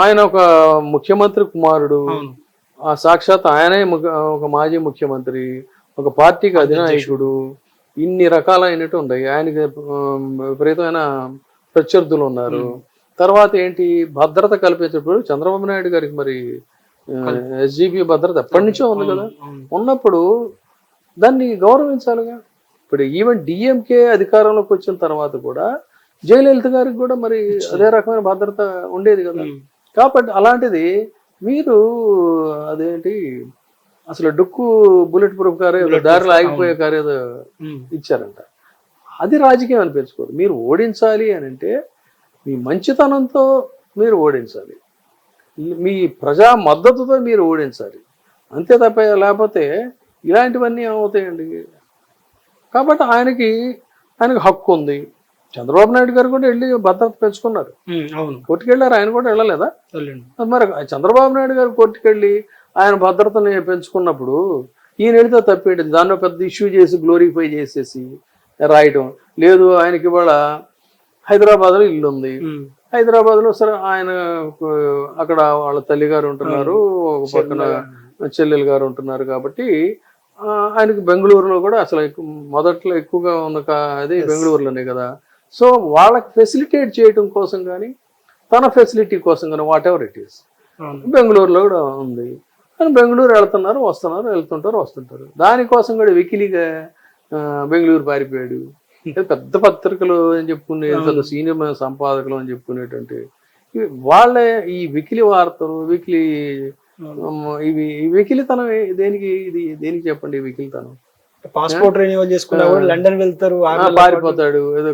ఆయన ఒక ముఖ్యమంత్రి కుమారుడు. సాక్షాత్ ఆయనే ఒక మాజీ ముఖ్యమంత్రి, ఒక పార్టీకి అధినాయకుడు. ఇన్ని రకాలైనట్టు ఉన్నాయి. ఆయనకి విపరీతమైన ప్రత్యర్థులు ఉన్నారు. తర్వాత ఏంటి, భద్రత కల్పించేటప్పుడు చంద్రబాబు నాయుడు గారికి మరి ఎస్జీపీ భద్రత ఎప్పటి నుంచో ఉంది కదా. ఉన్నప్పుడు దాన్ని గౌరవించాలిగా. ఇప్పుడు ఈవెన్ డిఎంకే అధికారంలోకి వచ్చిన తర్వాత కూడా జయలలిత గారికి కూడా మరి అదే రకమైన భద్రత ఉండేది కదా. కాబట్టి అలాంటిది మీరు అదేంటి అసలు డొక్కు బుల్లెట్ ప్రూఫ్ కారు ఏదో దారిలో ఆగిపోయే కారు ఏదో ఇచ్చారంట. అది రాజకీయం అనిపించుకోరు. మీరు ఓడించాలి అని అంటే మీ మంచితనంతో మీరు ఓడించాలి, మీ ప్రజా మద్దతుతో మీరు ఓడించాలి, అంతే తప్ప లేకపోతే ఇలాంటివన్నీ ఏమవుతాయండి. కాబట్టి ఆయనకి హక్కు ఉంది. చంద్రబాబు నాయుడు గారు కూడా వెళ్ళి భద్రత పెంచుకున్నారు, కోర్టుకు వెళ్ళారు. ఆయన కూడా వెళ్ళలేదా? మరి చంద్రబాబు నాయుడు గారు కోర్టుకు వెళ్ళి ఆయన భద్రతని పెంచుకున్నప్పుడు ఈయన వెళితే తప్పేంటి? దాన్ని పెద్ద ఇష్యూ చేసి గ్లోరిఫై చేసేసి రాయటం లేదు. ఆయనకి ఇవాళ హైదరాబాద్లో ఇల్లు ఉంది. హైదరాబాద్లో సరే ఆయన అక్కడ వాళ్ళ తల్లి గారు ఉంటున్నారు, ఒక పక్కన చెల్లెలు గారు ఉంటున్నారు. కాబట్టి ఆయనకి బెంగళూరులో కూడా అసలు మొదట్లో ఎక్కువగా ఉన్న అది బెంగళూరులోనే కదా. సో వాళ్ళకి ఫెసిలిటేట్ చేయటం కోసం కానీ తన ఫెసిలిటీ కోసం కానీ వాట్ ఎవర్ ఇట్ ఈస్ బెంగళూరులో కూడా ఉంది. కానీ బెంగళూరు వెళ్తున్నారు, వస్తున్నారు, వెళ్తుంటారు, వస్తుంటారు. దానికోసం కూడా వెకిలిగా బెంగళూరు పారిపోయాడు. పెద్ద పత్రికలు అని చెప్పుకునే సీనియర్ సంపాదకులు అని చెప్పుకునేటువంటి వాళ్ళే ఈ వెకిలి వార్తలు, వెకిలి ఇవి వెకిలితనం దేనికి? ఇది దేనికి చెప్పండి? ఈ వెకిలితనం పాస్పోర్ట్ రెన్యువల్ చేసుకున్నా కూడా లండన్ వెళ్తారు, పారిపోతాడు ఏదో.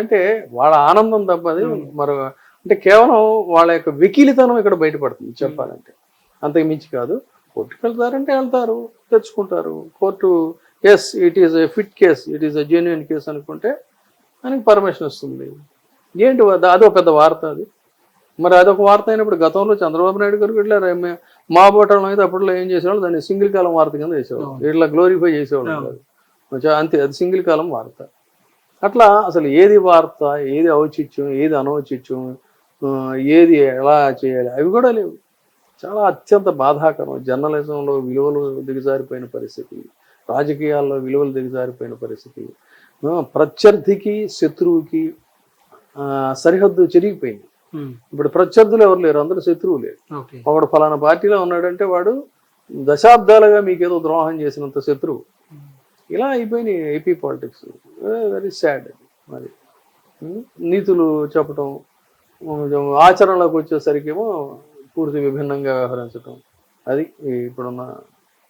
అంటే వాళ్ళ ఆనందం తప్పది మరి. అంటే కేవలం వాళ్ళ యొక్క వెకిలితనం ఇక్కడ బయటపడుతుంది చెప్పాలంటే, అంతకు మించి కాదు. కోర్టుకు వెళ్తారంటే వెళ్తారు, తెచ్చుకుంటారు. Court as it is a fit case, it is a genuine case అనుకుంటే ఆయనకి పర్మిషన్ వస్తుంది. ఏంటి అదొక పెద్ద వార్త అది. మరి అదొక వార్త అయినప్పుడు గతంలో చంద్రబాబు నాయుడు గారు వెళ్ళారు. మా బోటంలో అయితే అప్పట్లో ఏం చేసేవాళ్ళు, దాన్ని సింగిల్ కాలం వార్త కింద వేసేవాళ్ళు, ఇట్లా గ్లోరిఫై చేసేవాళ్ళు కాదు. అంతే, అది సింగిల్ కాలం వార్త. అట్లా అసలు ఏది వార్త, ఏది ఔచిత్యం, ఏది అనౌచిత్యం, ఏది ఎలా చేయాలి అవి కూడా లేవు. చాలా అత్యంత బాధాకరం. జర్నలిజంలో విలువలు దిగజారిపోయిన పరిస్థితి, రాజకీయాల్లో విలువలు దిగజారిపోయిన పరిస్థితి, ప్రత్యర్థికి శత్రువుకి సరిహద్దు చెరిగిపోయింది. ఇప్పుడు ప్రత్యర్థులు ఎవరు లేరు, అందరూ శత్రువులే. ఒకడు ఫలానా పార్టీలో ఉన్నాడంటే వాడు దశాబ్దాలుగా మీకేదో ద్రోహం చేసినంత శత్రువు. ఇలా అయిపోయినాయి ఏపీ పాలిటిక్స్. Very sad. మరి నీతులు చెప్పటం, ఆచరణలోకి వచ్చేసరికి ఏమో పూర్తి విభిన్నంగా వ్యవహరించటం, అది ఇప్పుడున్న